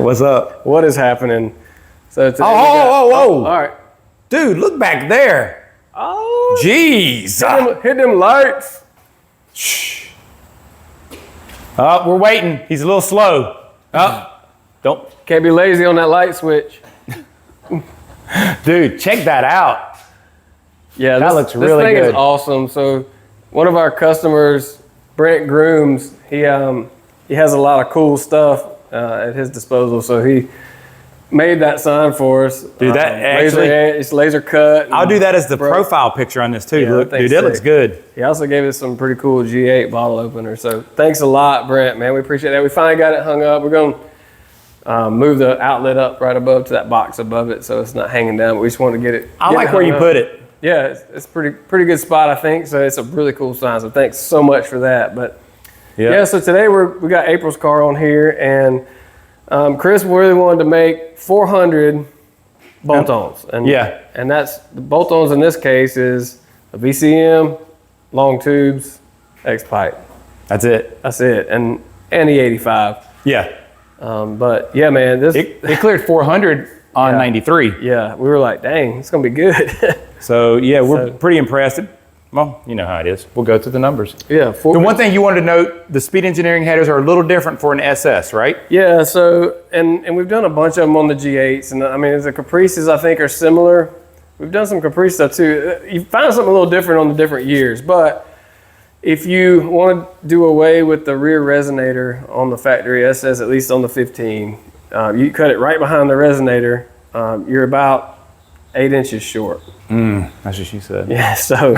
What's up? What is happening? So today whoa. all right. Dude, look back there. Oh. Jeez. Hit them lights. Shh. Oh, we're waiting. He's a little slow. Oh, don't. Can't be lazy on that light switch. Dude, check that out. Yeah, that looks really this thing good. Is awesome. So one of our customers, Brent Grooms, he has a lot of cool stuff at his disposal. So he made that sign for us. Dude, that actually, it's laser cut. I'll do that as the profile picture on this too. Yeah, Look, dude, that looks good. He also gave us some pretty cool G8 bottle opener. So thanks a lot, Brent, man. We appreciate that. We finally got it hung up. We're going to move the outlet up right above to that box above it so it's not hanging down. But we just want to get it. I like where you put it. Yeah, it's pretty good spot, I think. So it's a really cool sign. So thanks so much for that. But yeah, so today we got April's car on here, and Chris really wanted to make 400 bolt-ons. And that's the bolt-ons in this case is a VCM, long tubes, X pipe. That's it. And the E85. Yeah. But yeah, man, it cleared 400 on 93. Yeah, we were like, dang, it's gonna be good. So yeah, we're pretty impressed. Well, you know how it is. We'll go through the numbers. Yeah. The one thing you wanted to note, the Speed Engineering headers are a little different for an SS, right? Yeah, so, and we've done a bunch of them on the G8s, and I mean, the Caprices I think are similar. We've done some Caprice stuff too. You find something a little different on the different years, but if you want to do away with the rear resonator on the factory SS, at least on the 15, you cut it right behind the resonator, you're about 8 inches short. That's what she said. Yeah, so,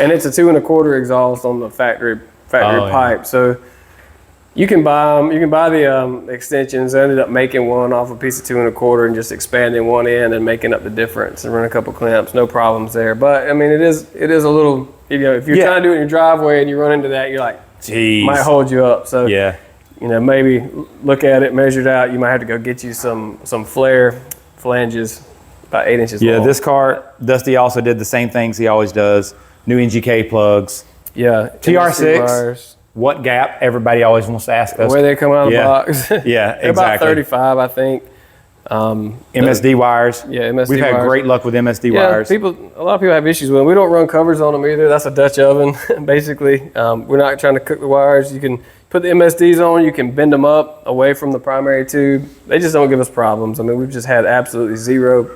and it's a 2 1/4 exhaust on the factory pipe. So you can buy them. You can buy the extensions. I ended up making one off a piece of 2 1/4 and just expanding one end and making up the difference and run a couple clamps. No problems there. But I mean, it is a little. You know, if you're trying to do it in your driveway and you run into that, you're like, geez, might hold you up. So yeah, you know, maybe look at it, measure it out. You might have to go get you some flanges. About 8 inches long. Yeah, this car, Dusty also did the same things he always does. New NGK plugs. Yeah. TR6, what gap? Everybody always wants to ask us. Where they come out of the box. Yeah, exactly. About 35, I think. MSD wires. Yeah, MSD We've had wires. Great luck with MSD wires. A lot of people have issues with them. We don't run covers on them either. That's a Dutch oven, basically. We're not trying to cook the wires. You can put the MSDs on. You can bend them up away from the primary tube. They just don't give us problems. I mean, we've just had absolutely zero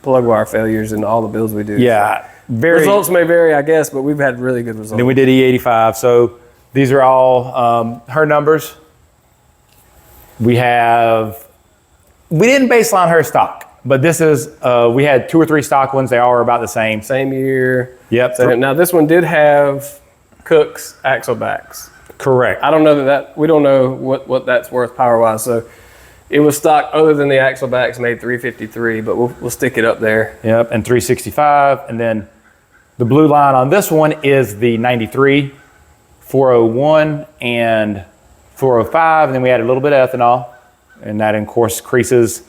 plug wire failures in all the builds we do. Yeah. Results may vary, I guess, but we've had really good results. Then we did E85. So these are all her numbers. We didn't baseline her stock, but this is, we had 2 or 3 stock ones. They all are about the same. Same year. Yep. So now this one did have Cook's axle backs. Correct. I don't know we don't know what that's worth power wise. So it was stock other than the axle backs made 353, but we'll stick it up there. Yep, and 365. And then the blue line on this one is the 93, 401, and 405. And then we added a little bit of ethanol. And that, of course, increases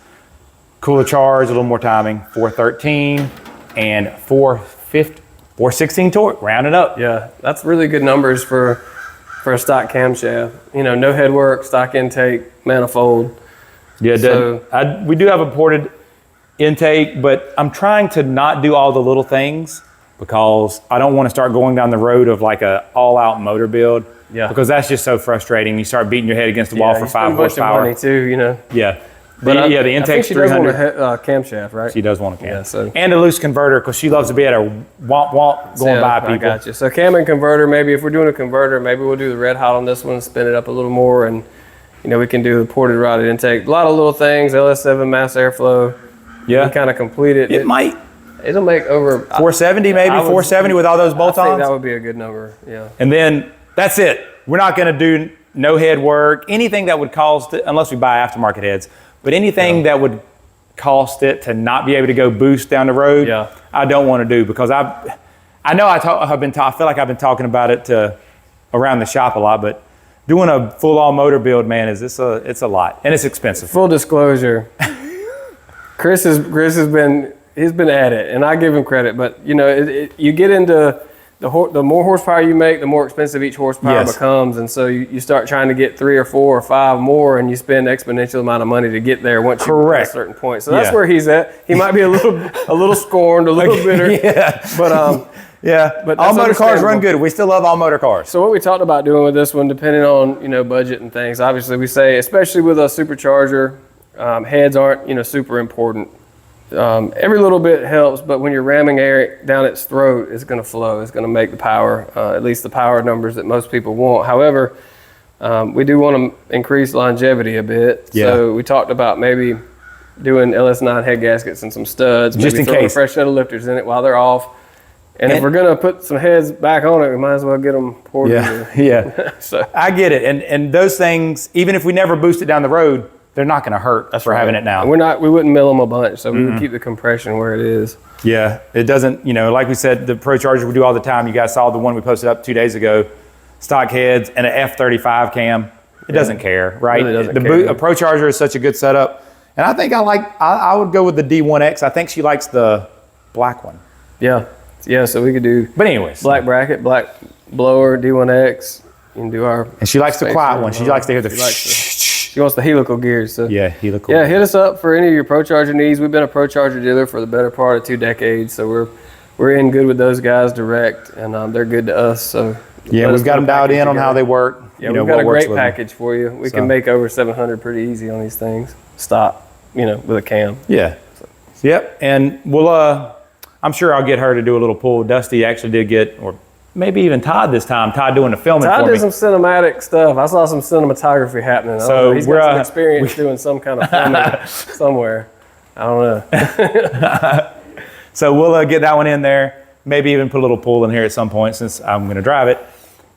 cooler charge, a little more timing, 413 and 416 torque, rounded up. Yeah, that's really good numbers for a stock camshaft. You know, no headwork, stock intake, manifold. Yeah, we do have a ported intake, but I'm trying to not do all the little things because I don't want to start going down the road of like a all-out motor build. Yeah. Because that's just so frustrating. You start beating your head against the wall for 5 horsepower. Money too, you know. Yeah. But the intake's 300. She does want a camshaft, right? She does want a cam. Yeah, so. And a loose converter because she loves to be at a womp going by people. I got you. So cam and converter, maybe if we're doing a converter, maybe we'll do the red hot on this one, spin it up a little more, and you know, we can do the ported rotted intake. A lot of little things, LS7 mass airflow. Yeah. Kind of complete it. It'll make over 470 maybe, 470 with all those bolt-ons. I think that would be a good number, yeah. And then that's it. We're not going to do no head work, anything that would cost it, unless we buy aftermarket heads, but anything that would cost it to not be able to go boost down the road, I don't want to do because I feel like I've been talking about it around the shop a lot, but doing a full-on motor build, man, it's a lot, and it's expensive. Full disclosure, Chris has been at it, and I give him credit. But you know, you get into the more horsepower you make, the more expensive each horsepower becomes, and so you start trying to get 3 or 4 or 5 more, and you spend exponential amount of money to get there once you get to a certain point. So that's where he's at. He might be a little scorned, a little bitter. But but all motor cars run good. We still love all motor cars. So what we talked about doing with this one, depending on budget and things, obviously we say, especially with a supercharger, heads aren't super important. Every little bit helps, but when you're ramming air down its throat, it's going to flow. It's going to make the power, at least the power numbers that most people want. However, we do want to increase longevity a bit. So we talked about maybe doing LS9 head gaskets and some studs, just in maybe case. a fresh set of lifters in it while they're off. And if we're going to put some heads back on it, we might as well get them poured. So I get it. And those things, even if we never boost it down the road, they're not going to hurt having it now. And we wouldn't mill them a bunch, so we would keep the compression where it is. Yeah, it doesn't, like we said, the Pro Charger we do all the time. You guys saw the one we posted up 2 days ago, stock heads and an F35 cam. It doesn't care, right? It really doesn't care. A Pro Charger is such a good setup. And I think I would go with the D1X. I think she likes the black one. Yeah, so we could do black bracket, black blower, D1X. You can do our... And she likes the quiet one. She likes to hear the... She wants the helical gears. So. Yeah, helical. Yeah, hit us up for any of your Pro Charger needs. We've been a Pro Charger dealer for the better part of 2 decades, so we're in good with those guys direct, and they're good to us. So yeah, we've got them dialed in on how they work. Yeah, we've got a great package for you. We can make over 700 pretty easy on these things. Stop, with a cam. Yeah. Yep, and we'll... I'm sure I'll get her to do a little pull. Dusty actually did get, or maybe even Todd this time. Todd doing the filming for me. Todd did some cinematic stuff. I saw some cinematography happening. So he's got some experience doing some kind of filming somewhere. I don't know. So we'll get that one in there. Maybe even put a little pull in here at some point since I'm going to drive it.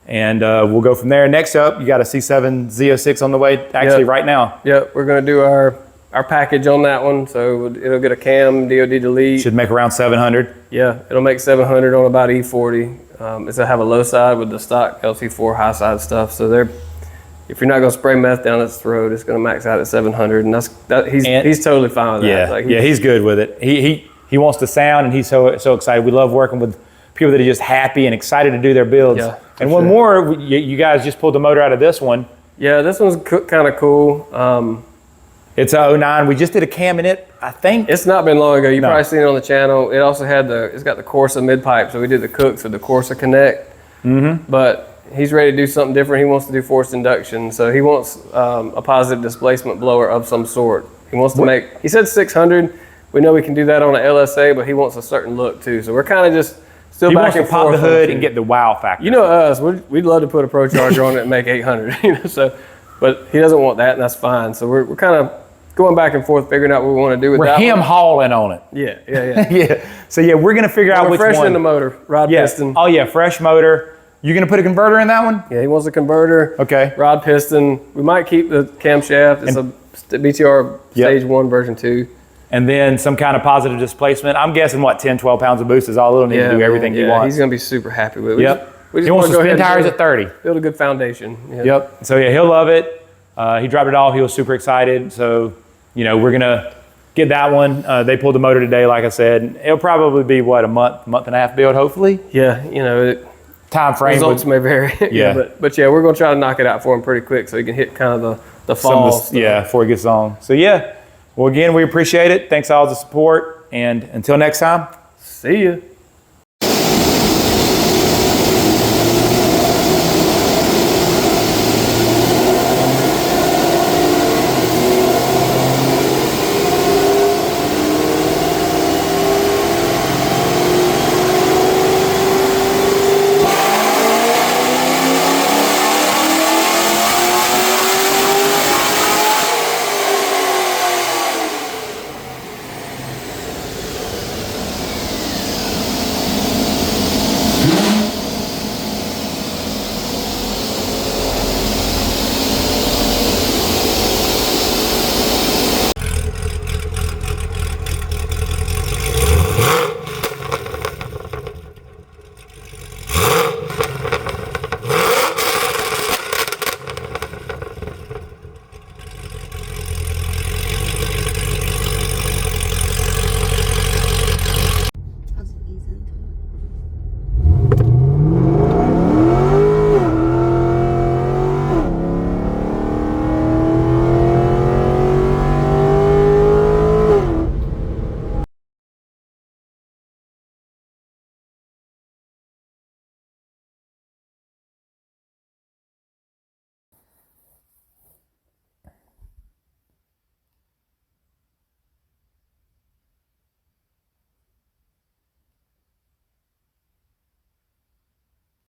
And we'll go from there. Next up, you got a C7 Z06 on the way actually right now. Yep, we're going to do our package on that one, so it'll get a cam, DOD delete. Should make around 700. Yeah, it'll make 700 on about E40. It's gonna have a low side with the stock LT4 high side stuff. So if you're not gonna spray meth down its throat, it's gonna max out at 700, and he's totally fine with that. He's good with it. He wants the sound, and he's so excited. We love working with people that are just happy and excited to do their builds. Yeah, and one more, you guys just pulled the motor out of this one. Yeah, this one's kind of cool. It's a 09. We just did a cam in it, I think. It's not been long ago. You've probably seen it on the channel. It also had it's got the Corsa mid pipe, so we did the Cooks with the Corsa Connect. But he's ready to do something different. He wants to do forced induction, so he wants a positive displacement blower of some sort. He wants to he said 600. We know we can do that on an LSA, but he wants a certain look too. So we're kind of just still back and forth. He wants to pop the hood and get the wow factor. You know us, we'd love to put a Pro Charger on it and make 800. But he doesn't want that, and that's fine. So we're kind of going back and forth, figuring out what we want to do with that. We're hauling on it. Yeah. So we're gonna figure out which one. Fresh in the motor, rod piston. Oh yeah, fresh motor. You gonna put a converter in that one? Yeah, he wants a converter. Okay. Rod piston. We might keep the camshaft. It's a BTR Stage 1 version 2. And then some kind of positive displacement. I'm guessing 10, 12 pounds of boost is all it'll need to do everything he wants. He's gonna be super happy with it. He wants to spin tires at 30. Build a good foundation. So he'll love it. He dropped it all. He was super excited. So we're gonna get that one. They pulled the motor today, like I said. It'll probably be a month and a half build, hopefully. Yeah, time frame. Results may vary. But we're gonna try to knock it out for him pretty quick so he can hit kind of the fall. Before he gets on. So well, again, we appreciate it. Thanks all the support, and until next time, see you.